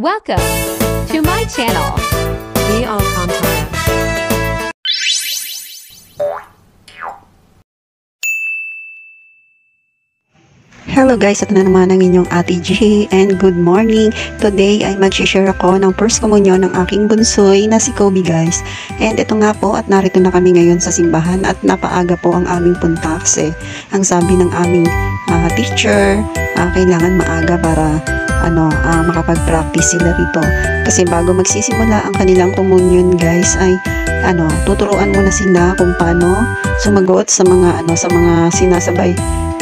Welcome to my channel. Be Alcantara. Hello guys, ito na naman ang inyong Ate G and good morning. Today ay mag-share ako ng first communion ng aking bunsoy na si Kobe guys. And ito nga po at narito na kami ngayon sa simbahan at napaaga po ang aming punta kasi ang sabi ng aming teacher, kailangan maaga para makapag-practice sila rito. Kasi bago magsisimula ang kanilang communion guys ay tuturuan muna sila kung paano sumagot sa mga sinasabay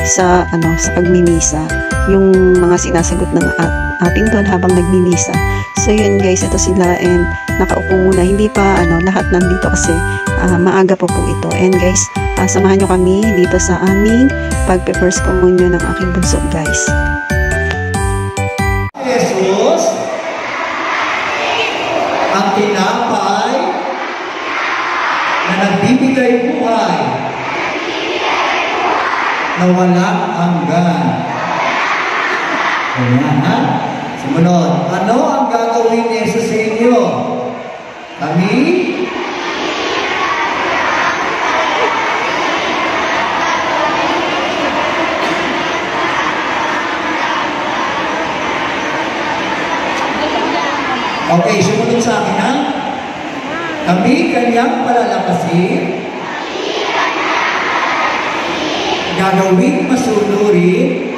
sa pagmimisa, yung mga sinasagot ng ating doon habang nagmimisa. So yun guys, ito sila and nakaupo muna, hindi pa lahat nandito kasi maaga po ito. And guys, samahan nyo kami dito sa aming pagpe-first communion ng aking bunso guys. Jesus ang tinapay na nagbibigay buhay na walang hanggan. Ayan, ha? Sumunod. Ano ang gagawin ni Jesus sa inyo? Kami? Okay, sumunod sa akin, ha? Kami kanyang palalakasin, gagawing masunurin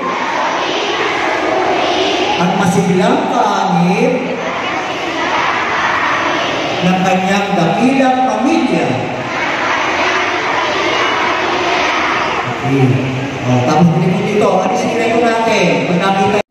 ang masiglang kaangin ng kanyang dakilang pamilya. Okay. Tapos dito, ano sinilay ko natin? Pag nakita